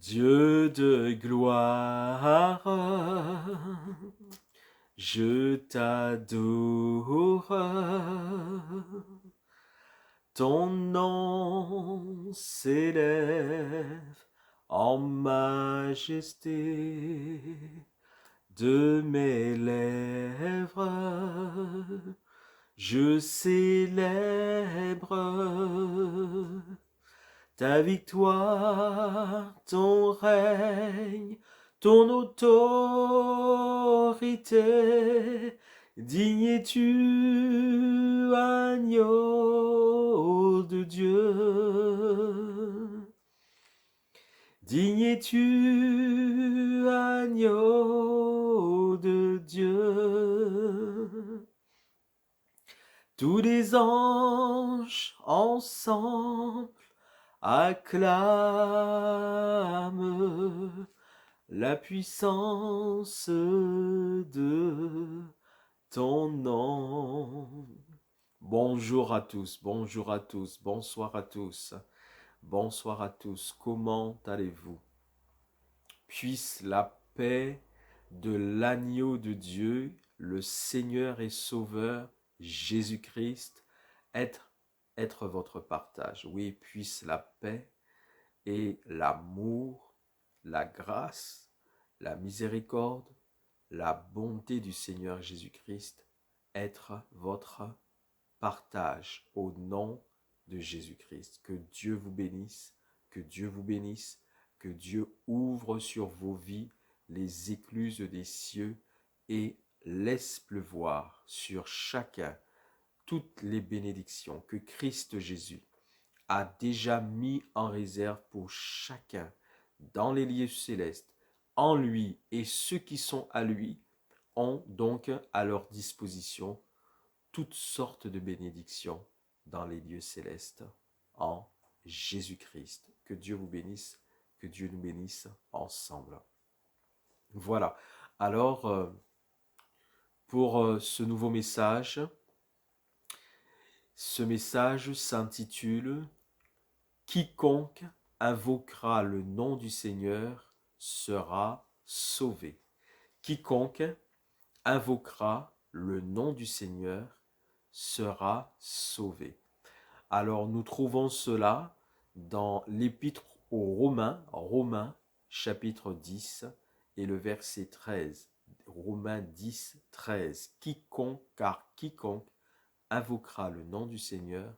Dieu de gloire, je t'adore. Ton nom s'élève en majesté de mes lèvres. Je célèbre ta victoire, ton règne, ton autorité. Digne es-tu, agneau de Dieu. Digne es-tu, agneau de Dieu. Tous les anges ensemble acclame la puissance de ton nom. Bonjour à tous, bonjour à tous, bonsoir à tous, bonsoir à tous. Comment allez-vous? Puisse la paix de l'agneau de Dieu, le Seigneur et Sauveur, Jésus-Christ, être votre partage. Oui, puisse la paix et l'amour, la grâce, la miséricorde, la bonté du Seigneur Jésus-Christ être votre partage au nom de Jésus-Christ. Que Dieu vous bénisse, que Dieu vous bénisse, que Dieu ouvre sur vos vies les écluses des cieux et laisse pleuvoir sur chacun toutes les bénédictions que Christ Jésus a déjà mis en réserve pour chacun dans les lieux célestes, en lui, et ceux qui sont à lui ont donc à leur disposition toutes sortes de bénédictions dans les lieux célestes en Jésus-Christ. Que Dieu vous bénisse, que Dieu nous bénisse ensemble. Voilà. Alors, pour ce nouveau message, ce message s'intitule « Quiconque invoquera le nom du Seigneur sera sauvé. » Quiconque invoquera le nom du Seigneur sera sauvé. Alors nous trouvons cela dans l'épître aux Romains, Romains chapitre 10 et le verset 13. Romains 10, 13. Car quiconque invoquera le nom du Seigneur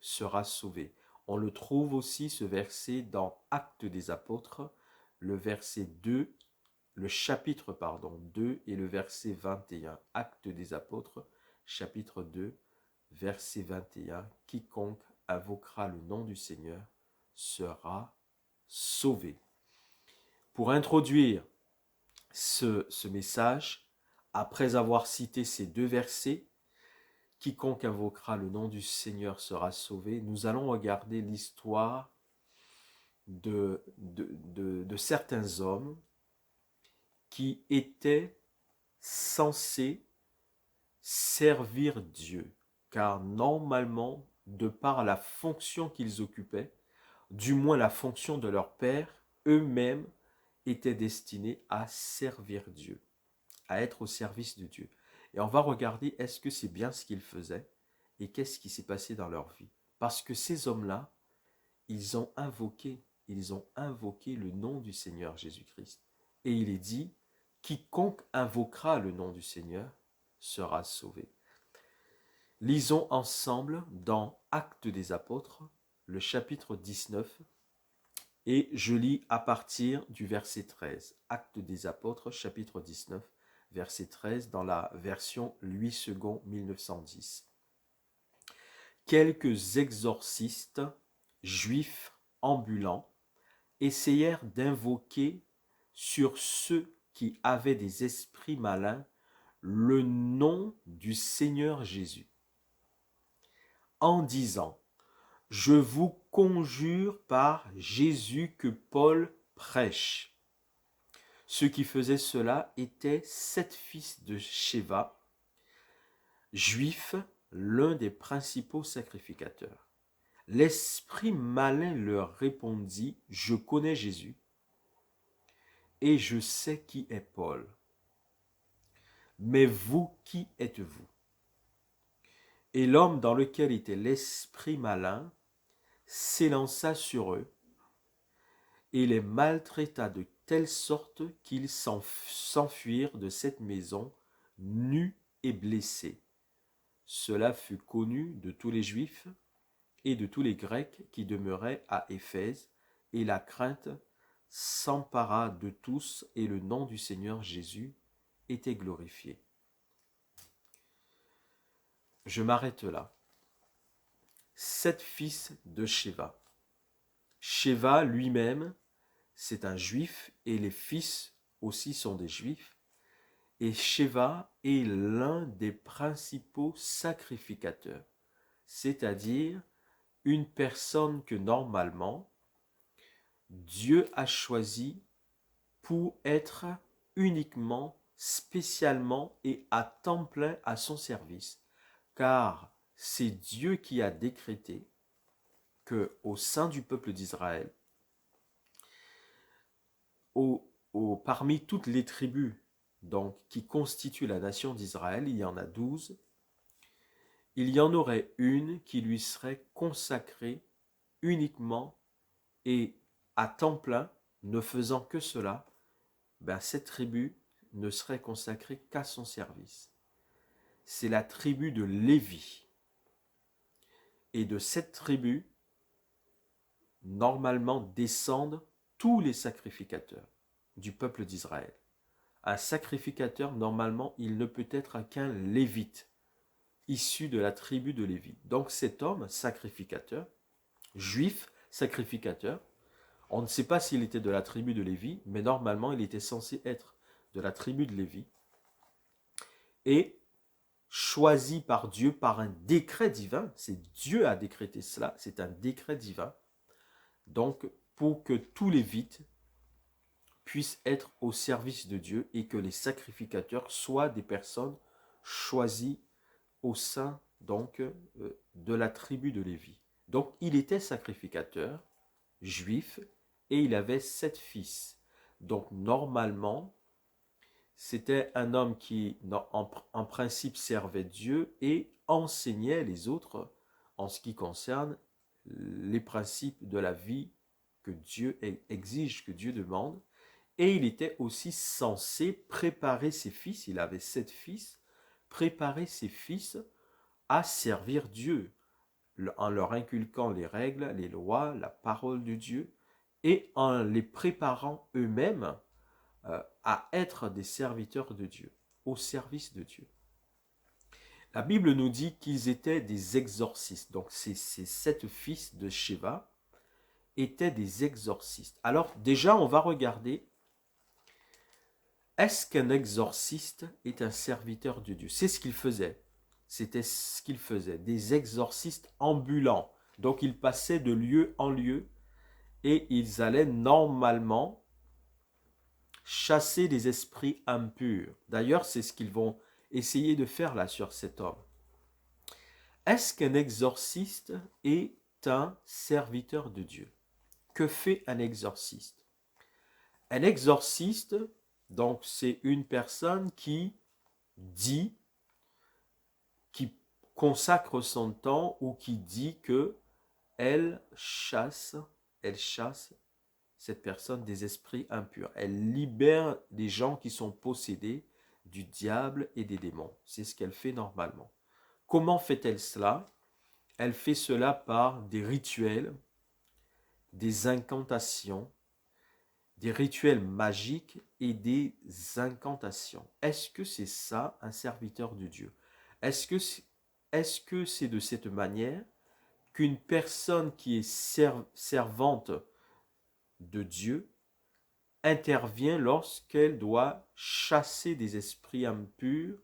sera sauvé. On le trouve aussi ce verset dans Actes des Apôtres, le verset 2, le chapitre 2 et le verset 21. Actes des Apôtres, chapitre 2, verset 21. Quiconque invoquera le nom du Seigneur sera sauvé. Pour introduire ce message, après avoir cité ces deux versets, quiconque invoquera le nom du Seigneur sera sauvé, nous allons regarder l'histoire de certains hommes qui étaient censés servir Dieu, car normalement, de par la fonction qu'ils occupaient, du moins la fonction de leur père, eux-mêmes étaient destinés à servir Dieu, à être au service de Dieu. Et on va regarder est-ce que c'est bien ce qu'ils faisaient et qu'est-ce qui s'est passé dans leur vie. Parce que ces hommes-là, ils ont invoqué le nom du Seigneur Jésus-Christ. Et il est dit, quiconque invoquera le nom du Seigneur sera sauvé. Lisons ensemble dans Actes des Apôtres, le chapitre 19, et je lis à partir du verset 13. Actes des Apôtres, chapitre 19, verset 13, dans la version Louis II 1910. Quelques exorcistes juifs ambulants essayèrent d'invoquer sur ceux qui avaient des esprits malins le nom du Seigneur Jésus, en disant « Je vous conjure par Jésus que Paul prêche ». Ceux qui faisaient cela étaient 7 fils de Schéva, juifs, l'un des principaux sacrificateurs. L'esprit malin leur répondit « Je connais Jésus, et je sais qui est Paul. Mais vous, qui êtes-vous? Et l'homme dans lequel était l'esprit malin s'élança sur eux et les maltraita de telle sorte qu'ils s'enfuirent de cette maison nus et blessés. Cela fut connu de tous les Juifs et de tous les Grecs qui demeuraient à Éphèse, et la crainte s'empara de tous, et le nom du Seigneur Jésus était glorifié. Je m'arrête là. 7 fils de Sheva. Sheva lui-même, c'est un juif, et les fils aussi sont des juifs. Et Sheva est l'un des principaux sacrificateurs, c'est-à-dire une personne que normalement Dieu a choisi pour être uniquement, spécialement et à temps plein à son service. Car c'est Dieu qui a décrété que au sein du peuple d'Israël, parmi toutes les tribus donc, qui constituent la nation d'Israël, il y en a 12, il y en aurait une qui lui serait consacrée uniquement et à temps plein, ne faisant que cela, cette tribu ne serait consacrée qu'à son service. C'est la tribu de Lévi. Et de cette tribu, normalement, descendent tous les sacrificateurs du peuple d'Israël. Un sacrificateur, normalement, il ne peut être qu'un lévite, issu de la tribu de Lévi. Donc cet homme, sacrificateur, juif, sacrificateur, on ne sait pas s'il était de la tribu de Lévi, mais normalement, il était censé être de la tribu de Lévi, et choisi par Dieu par un décret divin. C'est Dieu a décrété cela, c'est un décret divin. Donc, pour que tous les Lévites puissent être au service de Dieu et que les sacrificateurs soient des personnes choisies au sein donc de la tribu de Lévi. Donc, il était sacrificateur, juif, et il avait 7 fils. Donc, normalement, c'était un homme qui, en principe, servait Dieu et enseignait les autres en ce qui concerne les principes de la vie que Dieu exige, que Dieu demande. Et il était aussi censé préparer ses fils, il avait 7 fils, préparer ses fils à servir Dieu, en leur inculquant les règles, les lois, la parole de Dieu, et en les préparant eux-mêmes à être des serviteurs de Dieu, au service de Dieu. La Bible nous dit qu'ils étaient des exorcistes. Donc ces 7 fils de Sheva étaient des exorcistes. Alors déjà, on va regarder, est-ce qu'un exorciste est un serviteur de Dieu? C'est ce qu'il faisait. C'était ce qu'il faisait, des exorcistes ambulants. Donc ils passaient de lieu en lieu et ils allaient normalement chasser des esprits impurs. D'ailleurs, c'est ce qu'ils vont essayer de faire là sur cet homme. Est-ce qu'un exorciste est un serviteur de Dieu? Que fait un exorciste? Un exorciste, donc, c'est une personne qui dit, qui consacre son temps ou qui dit que elle chasse cette personne des esprits impurs. Elle libère les gens qui sont possédés du diable et des démons. C'est ce qu'elle fait normalement. Comment fait-elle cela? Elle fait cela par des rituels, des incantations, des rituels magiques et des incantations. Est-ce que c'est ça un serviteur de Dieu? Est-ce que c'est de cette manière qu'une personne qui est servante de Dieu intervient lorsqu'elle doit chasser des esprits impurs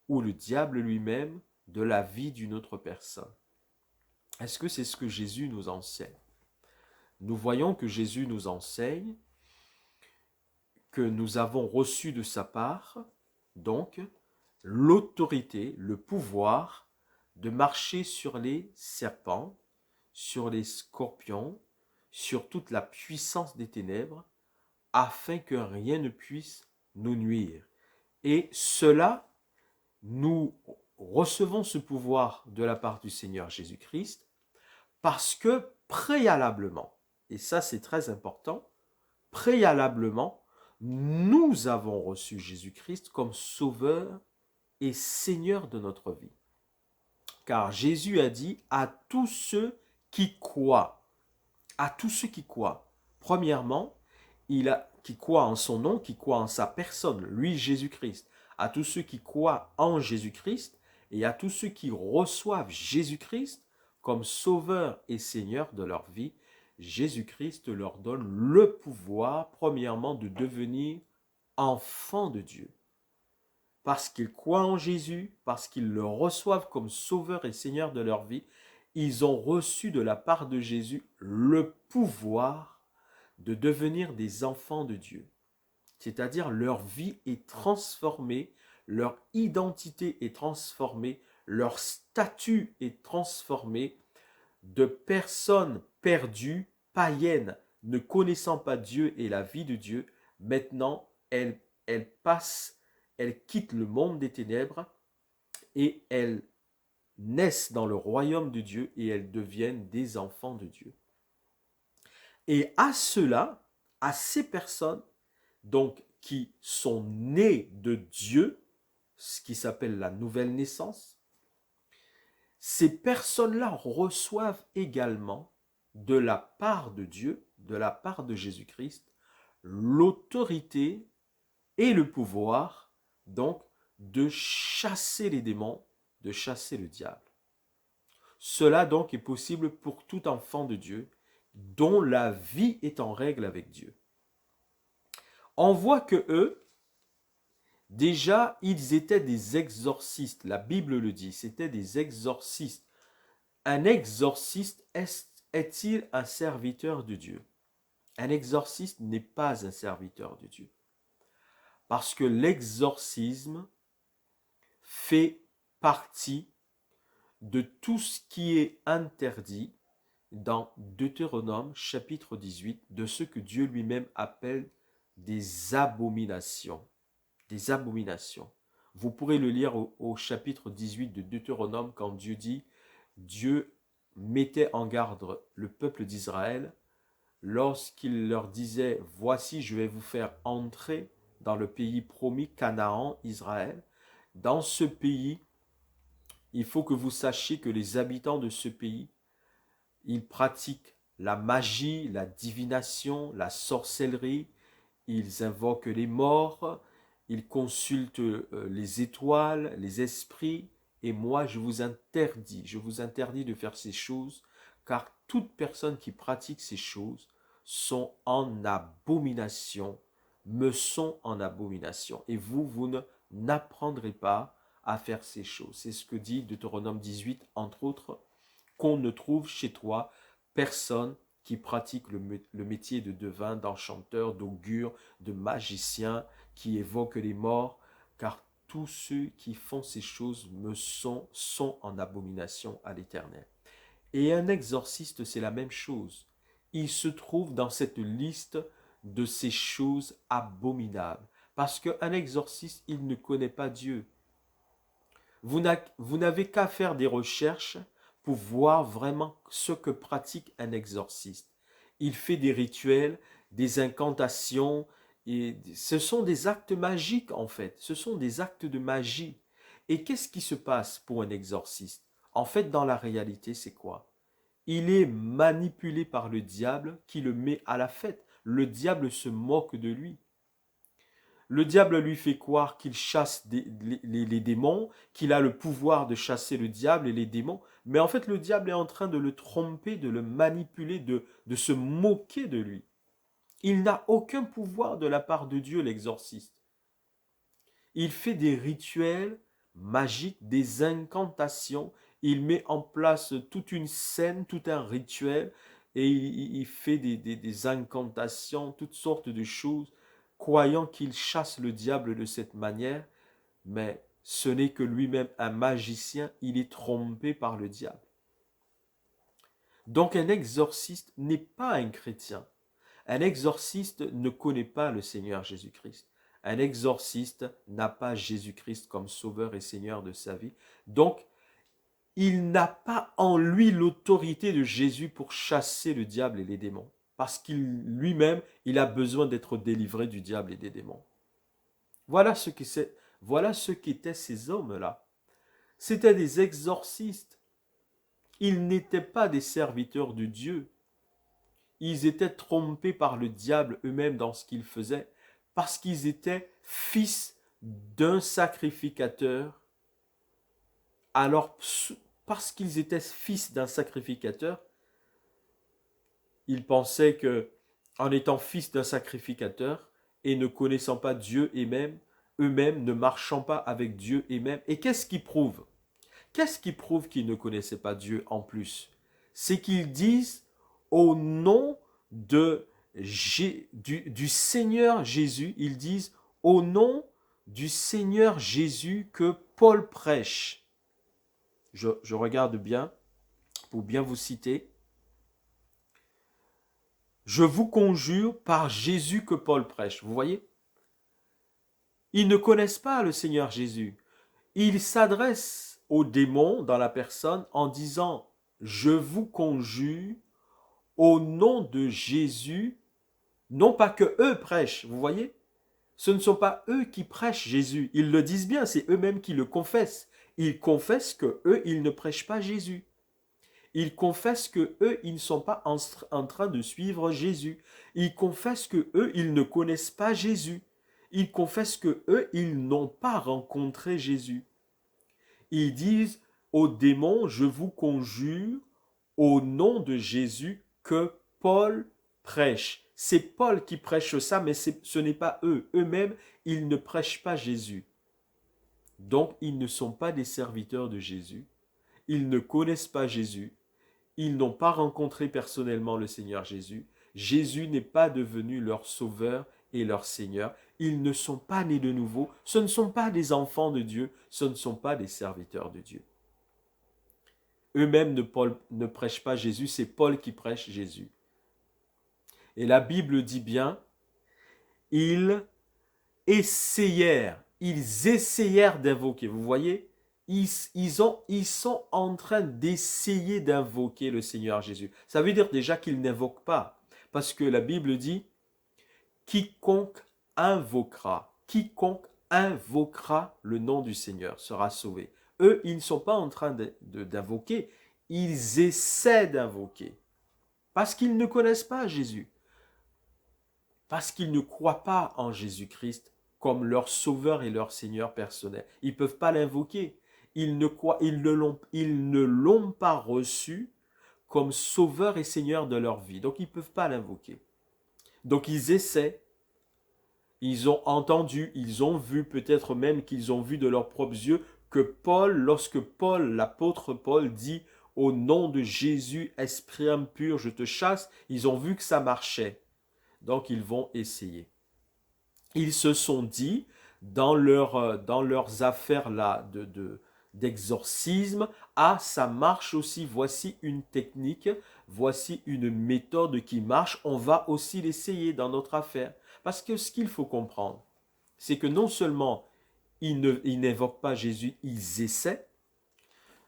ou le diable lui-même de la vie d'une autre personne? Est-ce que c'est ce que Jésus nous enseigne? Nous voyons que Jésus nous enseigne que nous avons reçu de sa part, donc, l'autorité, le pouvoir de marcher sur les serpents, sur les scorpions, sur toute la puissance des ténèbres, afin que rien ne puisse nous nuire. Et cela, nous recevons ce pouvoir de la part du Seigneur Jésus-Christ parce que préalablement, et ça c'est très important, préalablement, nous avons reçu Jésus-Christ comme sauveur et Seigneur de notre vie. Car Jésus a dit à tous ceux qui croient, à tous ceux qui croient. Premièrement, qui croient en son nom, qui croient en sa personne, lui Jésus-Christ. À tous ceux qui croient en Jésus-Christ et à tous ceux qui reçoivent Jésus-Christ comme sauveur et Seigneur de leur vie, Jésus-Christ leur donne le pouvoir, premièrement, de devenir enfants de Dieu. Parce qu'ils croient en Jésus, parce qu'ils le reçoivent comme sauveur et Seigneur de leur vie, ils ont reçu de la part de Jésus le pouvoir de devenir des enfants de Dieu. C'est-à-dire leur vie est transformée, leur identité est transformée, leur statut est transformé de personnes perdues, païennes, ne connaissant pas Dieu et la vie de Dieu. Maintenant, elles quittent le monde des ténèbres et elles naissent dans le royaume de Dieu et elles deviennent des enfants de Dieu. Et à cela, à ces personnes donc qui sont nées de Dieu, ce qui s'appelle la nouvelle naissance, ces personnes-là reçoivent également de la part de Dieu, de la part de Jésus-Christ, l'autorité et le pouvoir, donc, de chasser les démons, de chasser le diable. Cela donc est possible pour tout enfant de Dieu dont la vie est en règle avec Dieu. On voit que eux, déjà, ils étaient des exorcistes. La Bible le dit, c'était des exorcistes. Un exorciste est-il un serviteur de Dieu? Un exorciste n'est pas un serviteur de Dieu. Parce que l'exorcisme fait partie de tout ce qui est interdit dans Deutéronome chapitre 18, de ce que Dieu lui-même appelle des abominations. Des abominations. Vous pourrez le lire au chapitre 18 de Deutéronome quand Dieu dit, Dieu mettait en garde le peuple d'Israël lorsqu'il leur disait, voici je vais vous faire entrer dans le pays promis, Canaan, Israël. Dans ce pays, il faut que vous sachiez que les habitants de ce pays, ils pratiquent la magie, la divination, la sorcellerie, ils invoquent les morts, ils consultent les étoiles, les esprits, et moi je vous interdis de faire ces choses, car toute personne qui pratique ces choses sont en abomination, me sont en abomination, et vous n'apprendrez pas à faire ces choses. C'est ce que dit Deutéronome 18, entre autres, qu'on ne trouve chez toi personne qui pratique le métier de devin, d'enchanteur, d'augure, de magicien, qui évoque les morts, car tous ceux qui font ces choses sont en abomination à l'Éternel. Et un exorciste, c'est la même chose. Il se trouve dans cette liste de ces choses abominables. Parce qu'un exorciste, il ne connaît pas Dieu. Vous n'avez qu'à faire des recherches pour voir vraiment ce que pratique un exorciste. Il fait des rituels, des incantations, et ce sont des actes magiques en fait, ce sont des actes de magie. Et qu'est-ce qui se passe pour un exorciste? En fait, dans la réalité, c'est quoi? Il est manipulé par le diable qui le met à la fête. Le diable se moque de lui. Le diable lui fait croire qu'il chasse les démons, qu'il a le pouvoir de chasser le diable et les démons. Mais en fait, le diable est en train de le tromper, de le manipuler, de se moquer de lui. Il n'a aucun pouvoir de la part de Dieu, l'exorciste. Il fait des rituels magiques, des incantations. Il met en place toute une scène, tout un rituel. Et il fait des incantations, toutes sortes de choses, croyant qu'il chasse le diable de cette manière. Mais ce n'est que lui-même un magicien. Il est trompé par le diable. Donc un exorciste n'est pas un chrétien. Un exorciste ne connaît pas le Seigneur Jésus-Christ. Un exorciste n'a pas Jésus-Christ comme sauveur et Seigneur de sa vie. Donc, il n'a pas en lui l'autorité de Jésus pour chasser le diable et les démons. Parce qu'il lui-même, il a besoin d'être délivré du diable et des démons. Voilà ce qu'étaient ces hommes-là. C'étaient des exorcistes. Ils n'étaient pas des serviteurs de Dieu. Ils étaient trompés par le diable eux-mêmes dans ce qu'ils faisaient, parce qu'ils étaient fils d'un sacrificateur. Alors, parce qu'ils étaient fils d'un sacrificateur, ils pensaient que, en étant fils d'un sacrificateur et ne connaissant pas Dieu eux-mêmes ne marchant pas avec Dieu eux-mêmes. Et qu'est-ce qui prouve? Qu'est-ce qui prouve qu'ils ne connaissaient pas Dieu en plus? C'est qu'ils disent au nom du Seigneur Jésus, ils disent au nom du Seigneur Jésus que Paul prêche. Je regarde bien pour bien vous citer. Je vous conjure par Jésus que Paul prêche. Vous voyez? Ils ne connaissent pas le Seigneur Jésus. Ils s'adressent aux démons dans la personne en disant « Je vous conjure au nom de Jésus », non pas que eux prêchent, vous voyez? Ce ne sont pas eux qui prêchent Jésus. Ils le disent bien, c'est eux-mêmes qui le confessent. Ils confessent que eux, ils ne prêchent pas Jésus. Ils confessent que eux, ils ne sont pas en train de suivre Jésus. Ils confessent que eux, ils ne connaissent pas Jésus. Ils confessent que eux, ils n'ont pas rencontré Jésus. Ils disent aux démons, je vous conjure au nom de Jésus que Paul prêche. C'est Paul qui prêche ça, mais ce n'est pas eux. Eux-mêmes, ils ne prêchent pas Jésus. Donc, ils ne sont pas des serviteurs de Jésus. Ils ne connaissent pas Jésus. Ils n'ont pas rencontré personnellement le Seigneur Jésus. Jésus n'est pas devenu leur sauveur et leur Seigneur. Ils ne sont pas nés de nouveau. Ce ne sont pas des enfants de Dieu. Ce ne sont pas des serviteurs de Dieu. Eux-mêmes ne prêchent pas Jésus. C'est Paul qui prêche Jésus. Et la Bible dit bien, ils essayèrent d'invoquer. Vous voyez, ils sont en train d'essayer d'invoquer le Seigneur Jésus. Ça veut dire déjà qu'ils n'invoquent pas. Parce que la Bible dit, quiconque invoquera le nom du Seigneur sera sauvé. Eux, ils ne sont pas en train d'invoquer, ils essaient d'invoquer. Parce qu'ils ne connaissent pas Jésus. Parce qu'ils ne croient pas en Jésus-Christ comme leur sauveur et leur Seigneur personnel. Ils ne peuvent pas l'invoquer. Ils ne l'ont pas reçu comme sauveur et Seigneur de leur vie. Donc ils ne peuvent pas l'invoquer. Donc ils essaient. Ils ont entendu, ils ont vu, peut-être même qu'ils ont vu de leurs propres yeux que lorsque l'apôtre Paul dit « Au nom de Jésus, esprit impur, je te chasse », ils ont vu que ça marchait. Donc, ils vont essayer. Ils se sont dit, dans leurs affaires là d'exorcisme, ah, ça marche aussi, voici une technique, voici une méthode qui marche, on va aussi l'essayer dans notre affaire. Parce que ce qu'il faut comprendre, c'est que non seulement ils n'invoquent pas Jésus, ils essaient,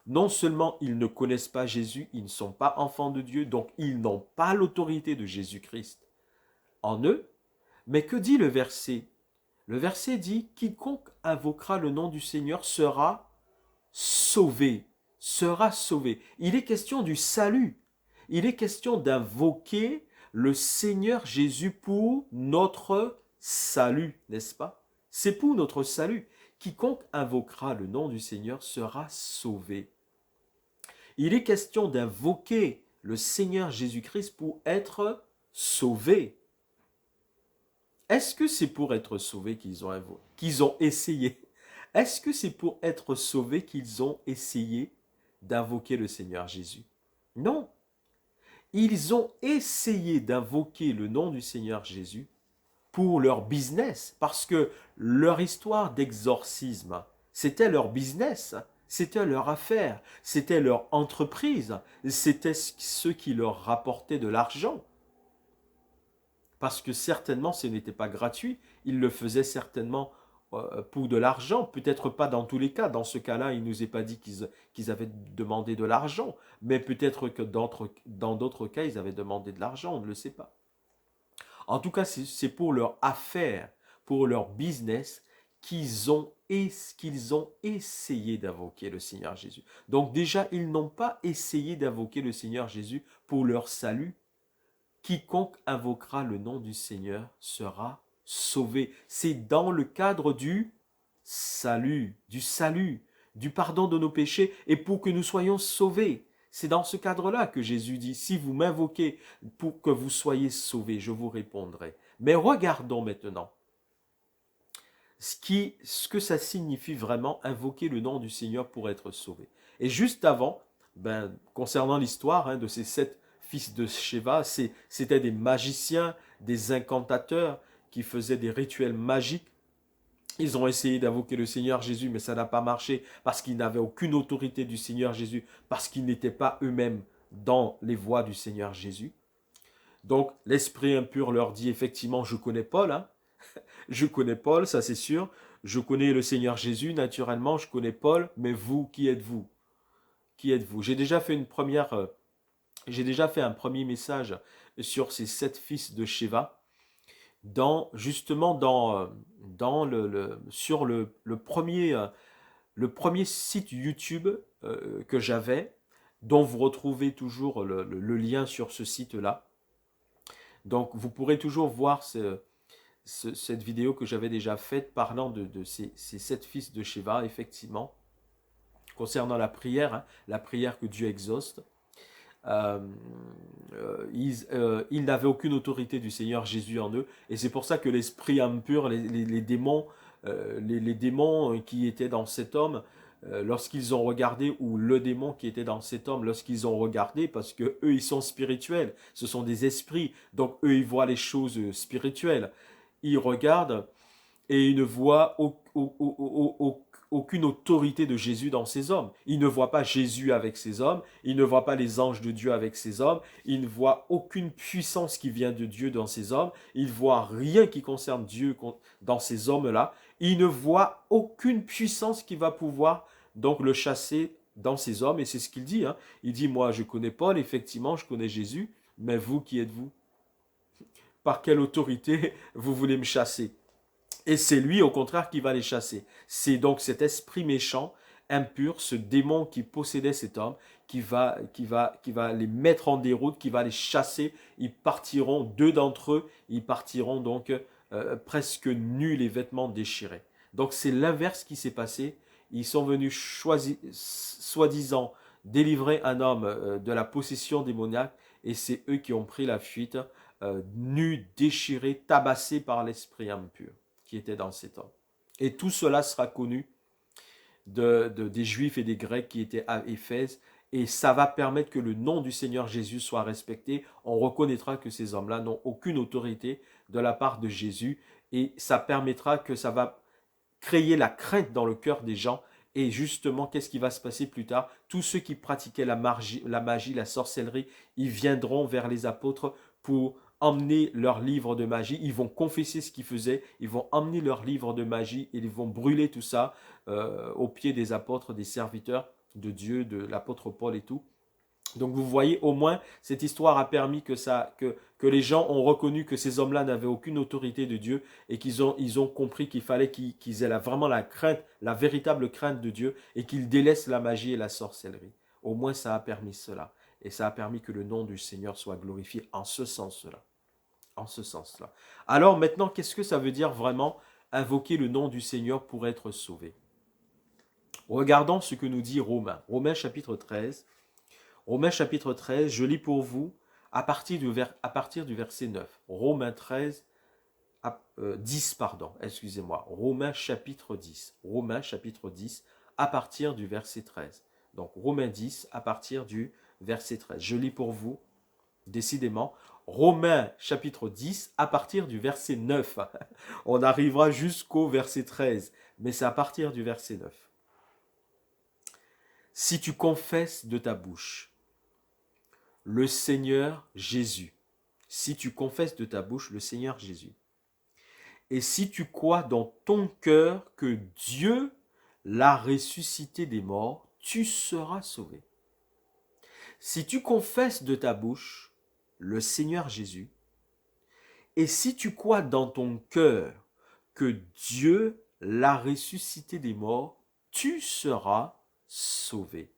non seulement ils ne connaissent pas Jésus, ils ne sont pas enfants de Dieu, donc ils n'ont pas l'autorité de Jésus-Christ en eux. Mais que dit le verset? Le verset dit « Quiconque invoquera le nom du Seigneur sera sauvé. » Sera sauvé. Il est question du salut. Il est question d'invoquer le Seigneur Jésus pour notre salut, n'est-ce pas? C'est pour notre salut. Quiconque invoquera le nom du Seigneur sera sauvé. Il est question d'invoquer le Seigneur Jésus-Christ pour être sauvé. Est-ce que c'est pour être sauvés qu'ils ont essayé? Est-ce que c'est pour être sauvés qu'ils ont essayé d'invoquer le Seigneur Jésus? Non. Ils ont essayé d'invoquer le nom du Seigneur Jésus pour leur business, parce que leur histoire d'exorcisme, c'était leur business, c'était leur affaire, c'était leur entreprise, c'était ce qui leur rapportait de l'argent. parce que certainement ce n'était pas gratuit, ils le faisaient certainement pour de l'argent, peut-être pas dans tous les cas, dans ce cas-là, il ne nous est pas dit qu'ils avaient demandé de l'argent, mais peut-être que dans d'autres cas, ils avaient demandé de l'argent, on ne le sait pas. En tout cas, c'est pour leur affaire, pour leur business, qu'ils ont essayé d'invoquer le Seigneur Jésus. Donc déjà, ils n'ont pas essayé d'invoquer le Seigneur Jésus pour leur salut. Quiconque invoquera le nom du Seigneur sera sauvé. C'est dans le cadre du salut, du pardon de nos péchés et pour que nous soyons sauvés. C'est dans ce cadre-là que Jésus dit, si vous m'invoquez pour que vous soyez sauvés, je vous répondrai. Mais regardons maintenant ce que ça signifie vraiment invoquer le nom du Seigneur pour être sauvé. Et juste avant, concernant l'histoire de ces 7 fils de Sheva, c'était des magiciens, des incantateurs qui faisaient des rituels magiques. Ils ont essayé d'invoquer le Seigneur Jésus, mais ça n'a pas marché parce qu'ils n'avaient aucune autorité du Seigneur Jésus, parce qu'ils n'étaient pas eux-mêmes dans les voies du Seigneur Jésus. Donc, l'esprit impur leur dit effectivement, je connais Paul, je connais Paul, ça c'est sûr, je connais le Seigneur Jésus, naturellement, je connais Paul, mais vous, qui êtes-vous? Qui êtes-vous? J'ai déjà fait un premier message sur ces 7 fils de Sheva, sur le premier site YouTube que j'avais, dont vous retrouvez toujours le lien sur ce site-là. Donc vous pourrez toujours voir cette vidéo que j'avais déjà faite parlant de ces 7 fils de Sheva, effectivement, concernant la prière que Dieu exauce. Ils n'avaient aucune autorité du Seigneur Jésus en eux, et c'est pour ça que l'esprit impur, les démons, les démons qui étaient dans cet homme, lorsqu'ils ont regardé, ou le démon qui était dans cet homme, lorsqu'ils ont regardé, parce que eux ils sont spirituels, ce sont des esprits, donc eux ils voient les choses spirituelles, ils regardent et ils ne voient aucune autorité de Jésus dans ces hommes. Ils ne voient pas Jésus avec ces hommes, ils ne voient pas les anges de Dieu avec ces hommes, ils ne voient aucune puissance qui vient de Dieu dans ces hommes, ils ne voient rien qui concerne Dieu dans ces hommes-là, ils ne voient aucune puissance qui va pouvoir donc le chasser dans ces hommes, et c'est ce qu'il dit. Il dit, moi je connais Paul, effectivement je connais Jésus, mais vous, qui êtes-vous? Par quelle autorité vous voulez me chasser? Et c'est lui, au contraire, qui va les chasser. C'est donc cet esprit méchant, impur, ce démon qui possédait cet homme, qui va les mettre en déroute, qui va les chasser. Ils partiront, 2 d'entre eux, ils partiront donc presque nus, les vêtements déchirés. Donc c'est l'inverse qui s'est passé. Ils sont venus soi-disant délivrer un homme de la possession démoniaque, et c'est eux qui ont pris la fuite, nus, déchirés, tabassés par l'esprit impur qui était dans cet homme. Et tout cela sera connu des Juifs et des Grecs qui étaient à Éphèse, et ça va permettre que le nom du Seigneur Jésus soit respecté. On reconnaîtra que ces hommes-là n'ont aucune autorité de la part de Jésus, et ça permettra que ça va créer la crainte dans le cœur des gens. Et justement, qu'est-ce qui va se passer plus tard? Tous ceux qui pratiquaient la magie, la sorcellerie, ils viendront vers les apôtres pour emmener leur livre de magie, ils vont confesser ce qu'ils faisaient, ils vont emmener leur livre de magie et ils vont brûler tout ça aux pieds des apôtres, des serviteurs de Dieu, de l'apôtre Paul et tout. Donc vous voyez, au moins, cette histoire a permis que les gens ont reconnu que ces hommes-là n'avaient aucune autorité de Dieu, et qu'ils ont compris qu'il fallait qu'ils aient vraiment la crainte, la véritable crainte de Dieu, et qu'ils délaissent la magie et la sorcellerie. Au moins ça a permis cela. Et ça a permis que le nom du Seigneur soit glorifié en ce sens-là. En ce sens-là. Alors maintenant, qu'est-ce que ça veut dire vraiment invoquer le nom du Seigneur pour être sauvé? Regardons ce que nous dit Romains. Romains chapitre 13. Romains chapitre 13, je lis pour vous à partir du verset 9. Romains 13, 10, pardon, excusez-moi. Romains chapitre 10. Romains chapitre 10, à partir du verset 13. Donc Romains 10, à partir du verset 13. Je lis pour vous, décidément, Romains chapitre 10, à partir du verset 9. On arrivera jusqu'au verset 13, mais c'est à partir du verset 9. Si tu confesses de ta bouche le Seigneur Jésus, si tu confesses de ta bouche le Seigneur Jésus, et si tu crois dans ton cœur que Dieu l'a ressuscité des morts, tu seras sauvé. Si tu confesses de ta bouche le Seigneur Jésus, et si tu crois dans ton cœur que Dieu l'a ressuscité des morts, tu seras sauvé.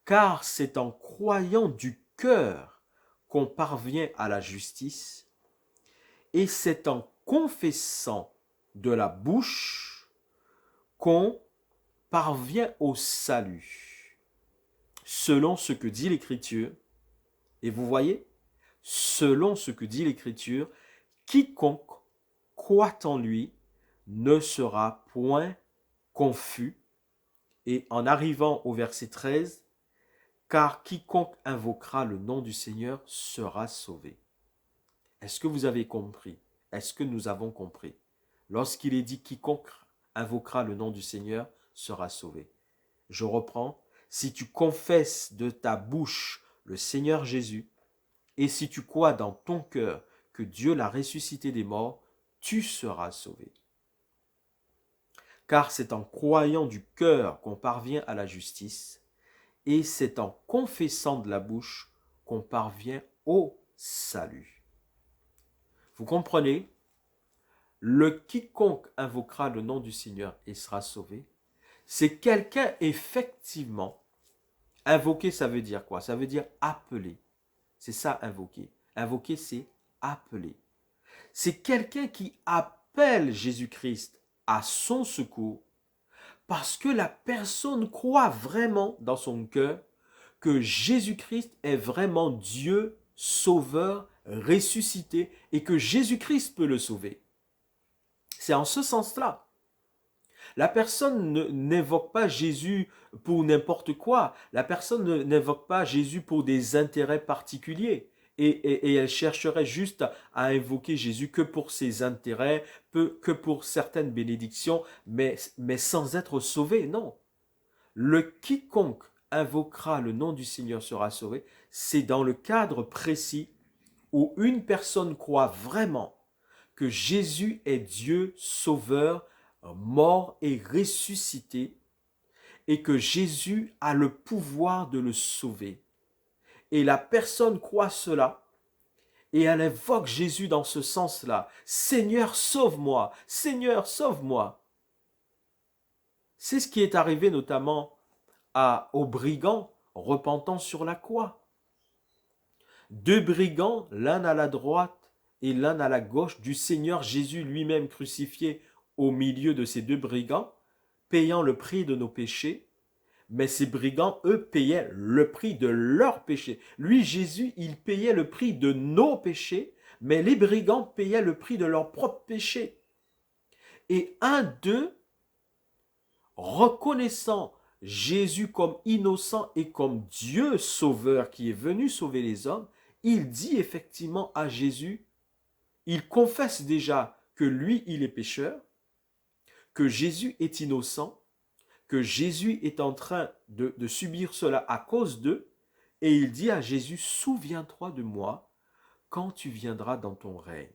Car c'est en croyant du cœur qu'on parvient à la justice, et c'est en confessant de la bouche qu'on parvient au salut, selon ce que dit l'Écriture. Et vous voyez, selon ce que dit l'Écriture, quiconque croit en lui ne sera point confus. Et en arrivant au verset 13, car quiconque invoquera le nom du Seigneur sera sauvé. Est-ce que vous avez compris? Est-ce que nous avons compris? Lorsqu'il est dit quiconque invoquera le nom du Seigneur sera sauvé. Je reprends. Si tu confesses de ta bouche le Seigneur Jésus, et si tu crois dans ton cœur que Dieu l'a ressuscité des morts, tu seras sauvé. Car c'est en croyant du cœur qu'on parvient à la justice, et c'est en confessant de la bouche qu'on parvient au salut. Vous comprenez? Le quiconque invoquera le nom du Seigneur et sera sauvé, c'est quelqu'un effectivement. Invoquer, ça veut dire quoi? Ça veut dire appeler. C'est ça, invoquer. Invoquer, c'est appeler. C'est quelqu'un qui appelle Jésus-Christ à son secours parce que la personne croit vraiment dans son cœur que Jésus-Christ est vraiment Dieu, sauveur, ressuscité et que Jésus-Christ peut le sauver. C'est en ce sens-là. La personne n'invoque pas Jésus pour n'importe quoi. La personne n'invoque pas Jésus pour des intérêts particuliers. Et elle chercherait juste à invoquer Jésus que pour ses intérêts, que pour certaines bénédictions, mais sans être sauvé. Non. Le quiconque invoquera le nom du Seigneur sera sauvé. C'est dans le cadre précis où une personne croit vraiment que Jésus est Dieu sauveur, mort et ressuscité, et que Jésus a le pouvoir de le sauver. Et la personne croit cela, et elle invoque Jésus dans ce sens-là. Seigneur, sauve-moi! Seigneur, sauve-moi! C'est ce qui est arrivé notamment aux brigands repentant sur la croix. 2 brigands, l'un à la droite et l'un à la gauche du Seigneur Jésus lui-même crucifié au milieu de ces 2 brigands, payant le prix de nos péchés. Mais ces brigands, eux, payaient le prix de leurs péchés. Lui, Jésus, il payait le prix de nos péchés, mais les brigands payaient le prix de leurs propres péchés. Et un d'eux, reconnaissant Jésus comme innocent et comme Dieu sauveur qui est venu sauver les hommes, il dit effectivement à Jésus, il confesse déjà que lui, il est pécheur, que Jésus est innocent, que Jésus est en train de subir cela à cause d'eux, et il dit à Jésus, souviens-toi de moi quand tu viendras dans ton règne.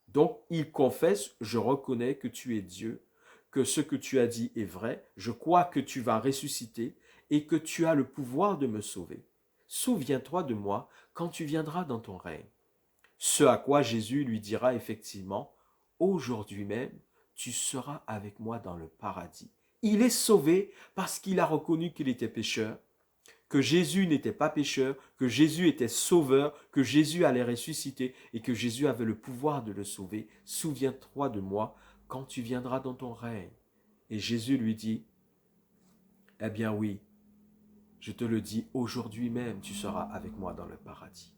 Donc, il confesse, je reconnais que tu es Dieu, que ce que tu as dit est vrai, je crois que tu vas ressusciter et que tu as le pouvoir de me sauver. Souviens-toi de moi quand tu viendras dans ton règne. Ce à quoi Jésus lui dira effectivement, aujourd'hui même, tu seras avec moi dans le paradis. Il est sauvé parce qu'il a reconnu qu'il était pécheur, que Jésus n'était pas pécheur, que Jésus était sauveur, que Jésus allait ressusciter et que Jésus avait le pouvoir de le sauver. Souviens-toi de moi quand tu viendras dans ton règne. Et Jésus lui dit, eh bien oui, je te le dis, aujourd'hui même tu seras avec moi dans le paradis.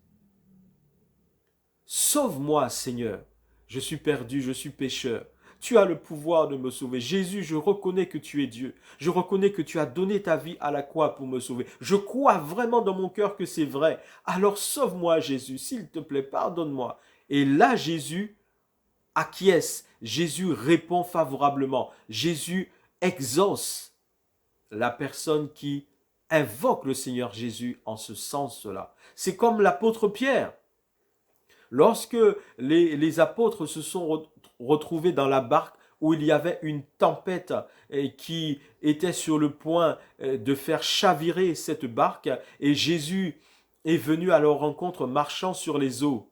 Sauve-moi, Seigneur, je suis perdu, je suis pécheur. Tu as le pouvoir de me sauver. Jésus, je reconnais que tu es Dieu. Je reconnais que tu as donné ta vie à la croix pour me sauver. Je crois vraiment dans mon cœur que c'est vrai. Alors sauve-moi, Jésus, s'il te plaît, pardonne-moi. Et là, Jésus acquiesce. Jésus répond favorablement. Jésus exauce la personne qui invoque le Seigneur Jésus en ce sens-là. C'est comme l'apôtre Pierre. Lorsque les apôtres se sont retrouvés dans la barque où il y avait une tempête qui était sur le point de faire chavirer cette barque, et Jésus est venu à leur rencontre marchant sur les eaux.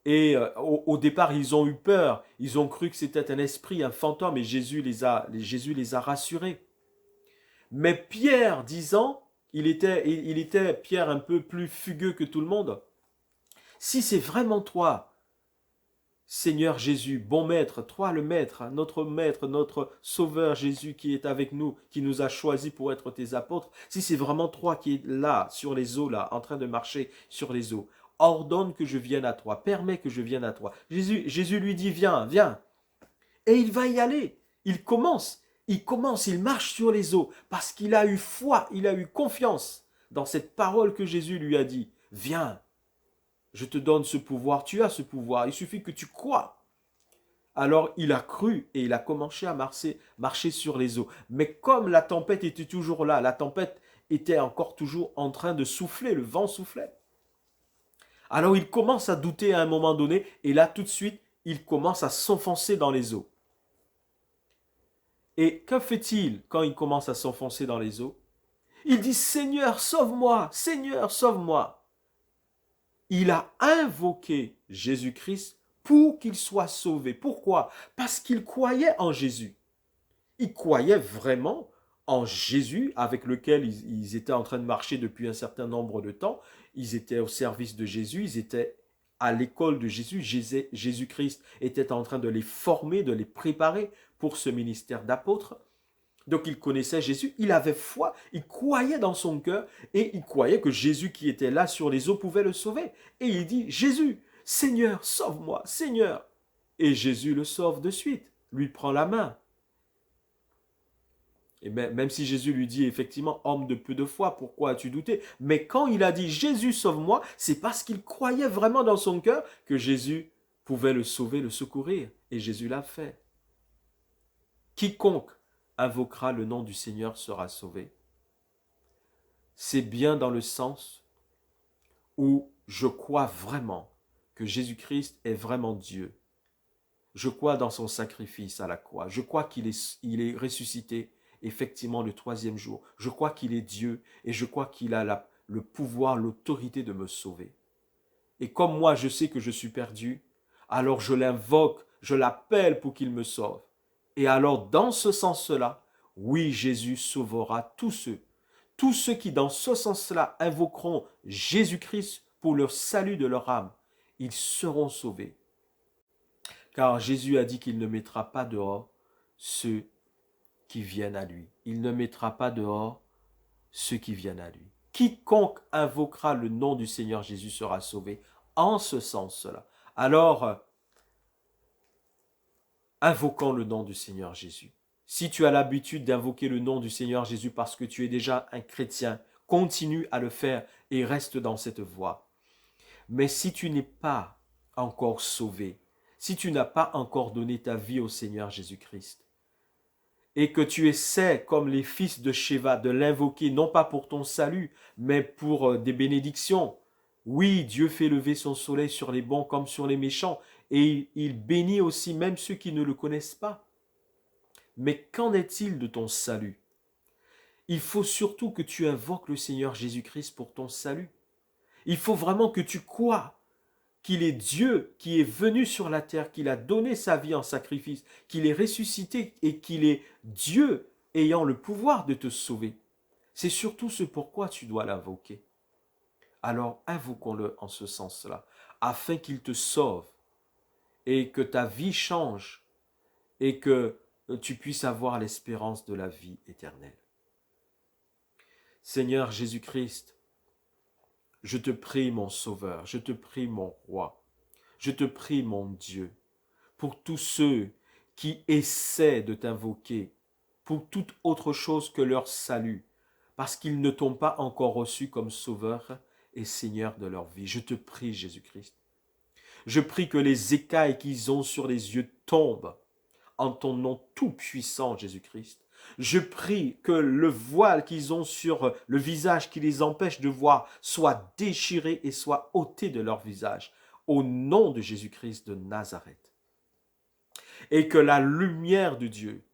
Et au départ, ils ont eu peur, ils ont cru que c'était un esprit, un fantôme, et Jésus les a rassurés. Mais Pierre, disant, il était Pierre un peu plus fugueux que tout le monde. Si c'est vraiment toi, Seigneur Jésus, bon maître, toi le maître, notre sauveur Jésus qui est avec nous, qui nous a choisis pour être tes apôtres, si c'est vraiment toi qui es là, sur les eaux, là, en train de marcher sur les eaux, ordonne que je vienne à toi, permets que je vienne à toi. Jésus lui dit, viens, viens. Et il va y aller. Il marche sur les eaux parce qu'il a eu foi, il a eu confiance dans cette parole que Jésus lui a dit. Viens, je te donne ce pouvoir, tu as ce pouvoir, il suffit que tu crois. Alors il a cru et il a commencé à marcher sur les eaux. Mais comme la tempête était toujours là, la tempête était encore toujours en train de souffler, le vent soufflait. Alors il commence à douter à un moment donné et là tout de suite, il commence à s'enfoncer dans les eaux. Et que fait-il quand il commence à s'enfoncer dans les eaux? Il dit, Seigneur, sauve-moi, Seigneur, sauve-moi. Il a invoqué Jésus-Christ pour qu'il soit sauvé. Pourquoi? Parce qu'il croyait en Jésus. Il croyait vraiment en Jésus avec lequel ils étaient en train de marcher depuis un certain nombre de temps. Ils étaient au service de Jésus, ils étaient à l'école de Jésus. Jésus-Christ était en train de les former, de les préparer pour ce ministère d'apôtre. Donc il connaissait Jésus, il avait foi, il croyait dans son cœur et il croyait que Jésus qui était là sur les eaux pouvait le sauver. Et il dit, Jésus, Seigneur, sauve-moi, Seigneur. Et Jésus le sauve de suite, lui prend la main. Et même si Jésus lui dit effectivement, homme de peu de foi, pourquoi as-tu douté? Mais quand il a dit, Jésus, sauve-moi, c'est parce qu'il croyait vraiment dans son cœur que Jésus pouvait le sauver, le secourir. Et Jésus l'a fait. Quiconque invoquera le nom du Seigneur sera sauvé. C'est bien dans le sens où je crois vraiment que Jésus-Christ est vraiment Dieu. Je crois dans son sacrifice à la croix. Je crois qu'il est ressuscité effectivement le troisième jour. Je crois qu'il est Dieu et je crois qu'il a le pouvoir, l'autorité de me sauver. Et comme moi je sais que je suis perdu, alors je l'invoque, je l'appelle pour qu'il me sauve. Et alors dans ce sens-là, oui, Jésus sauvera tous ceux qui dans ce sens-là invoqueront Jésus-Christ pour leur salut de leur âme. Ils seront sauvés. Car Jésus a dit qu'il ne mettra pas dehors ceux qui viennent à lui. Il ne mettra pas dehors ceux qui viennent à lui. Quiconque invoquera le nom du Seigneur Jésus sera sauvé. En ce sens-là. Alors, invoquons le nom du Seigneur Jésus. Si tu as l'habitude d'invoquer le nom du Seigneur Jésus parce que tu es déjà un chrétien, continue à le faire et reste dans cette voie. Mais si tu n'es pas encore sauvé, si tu n'as pas encore donné ta vie au Seigneur Jésus-Christ, et que tu essaies, comme les fils de Sheva, de l'invoquer, non pas pour ton salut, mais pour des bénédictions. Oui, Dieu fait lever son soleil sur les bons comme sur les méchants, et il bénit aussi même ceux qui ne le connaissent pas. Mais qu'en est-il de ton salut? Il faut surtout que tu invoques le Seigneur Jésus-Christ pour ton salut. Il faut vraiment que tu crois qu'il est Dieu qui est venu sur la terre, qu'il a donné sa vie en sacrifice, qu'il est ressuscité et qu'il est Dieu ayant le pouvoir de te sauver. C'est surtout ce pourquoi tu dois l'invoquer. Alors invoquons-le en ce sens-là, afin qu'il te sauve et que ta vie change et que tu puisses avoir l'espérance de la vie éternelle. Seigneur Jésus-Christ, je te prie mon Sauveur, je te prie mon Roi, je te prie mon Dieu, pour tous ceux qui essaient de t'invoquer, pour toute autre chose que leur salut, parce qu'ils ne t'ont pas encore reçu comme Sauveur et Seigneur de leur vie. Je te prie Jésus-Christ. Je prie que les écailles qu'ils ont sur les yeux tombent en ton nom tout puissant Jésus-Christ. Je prie que le voile qu'ils ont sur le visage qui les empêche de voir soit déchiré et soit ôté de leur visage. Au nom de Jésus-Christ de Nazareth. Et que la lumière de Dieu,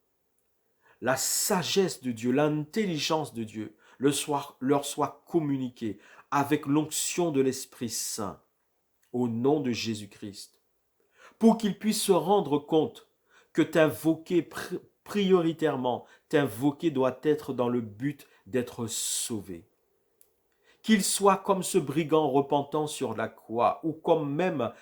la sagesse de Dieu, l'intelligence de Dieu leur soit communiquée avec l'onction de l'Esprit Saint au nom de Jésus-Christ, pour qu'ils puissent se rendre compte que t'invoquer prioritairement, t'invoquer doit être dans le but d'être sauvé. Qu'il soit comme ce brigand repentant sur la croix, ou comme même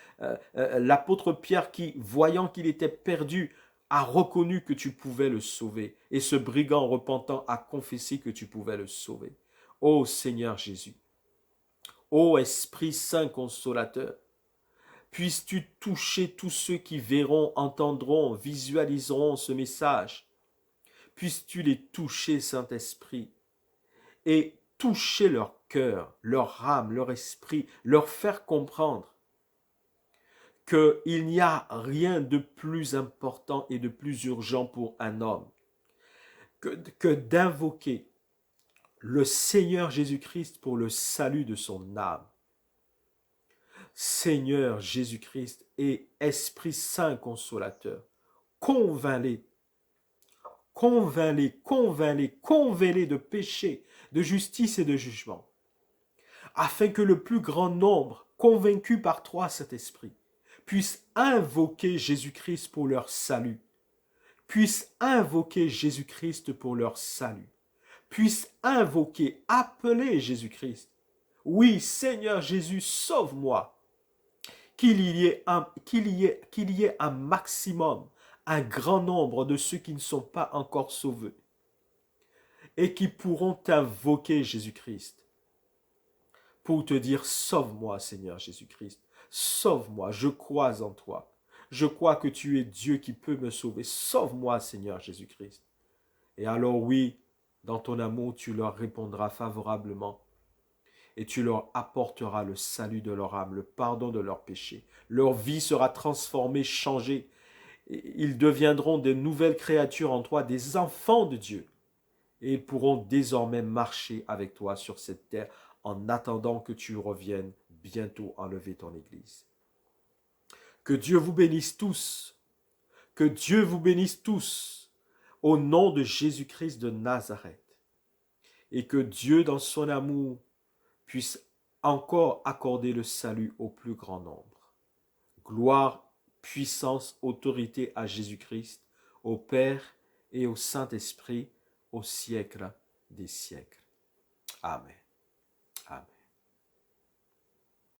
l'apôtre Pierre qui, voyant qu'il était perdu, a reconnu que tu pouvais le sauver. Et ce brigand repentant a confessé que tu pouvais le sauver. Ô Seigneur Jésus, ô Esprit Saint consolateur, puisses-tu toucher tous ceux qui verront, entendront, visualiseront ce message. Puisses-tu les toucher, Saint-Esprit, et toucher leur cœur, leur âme, leur esprit, leur faire comprendre qu'il n'y a rien de plus important et de plus urgent pour un homme que d'invoquer le Seigneur Jésus-Christ pour le salut de son âme. Seigneur Jésus-Christ et Esprit Saint consolateur, convainc-les, convainc-les, convainc-les, convainc-les de péché, de justice et de jugement, afin que le plus grand nombre, convaincus par toi, cet esprit, puisse invoquer Jésus-Christ pour leur salut, puisse invoquer Jésus-Christ pour leur salut, puisse invoquer, appeler Jésus-Christ. Oui, Seigneur Jésus, sauve-moi. Qu'il y ait un maximum, un grand nombre de ceux qui ne sont pas encore sauvés et qui pourront invoquer Jésus-Christ pour te dire, sauve-moi Seigneur Jésus-Christ, sauve-moi, je crois en toi, je crois que tu es Dieu qui peut me sauver, sauve-moi Seigneur Jésus-Christ. Et alors oui, dans ton amour, tu leur répondras favorablement et tu leur apporteras le salut de leur âme, le pardon de leurs péchés. Leur vie sera transformée, changée. Ils deviendront de nouvelles créatures en toi, des enfants de Dieu. Et ils pourront désormais marcher avec toi sur cette terre en attendant que tu reviennes bientôt enlever ton Église. Que Dieu vous bénisse tous. Que Dieu vous bénisse tous au nom de Jésus-Christ de Nazareth. Et que Dieu, dans son amour, puisse encore accorder le salut au plus grand nombre. Gloire, puissance, autorité à Jésus-Christ, au Père et au Saint-Esprit, au siècle des siècles. Amen.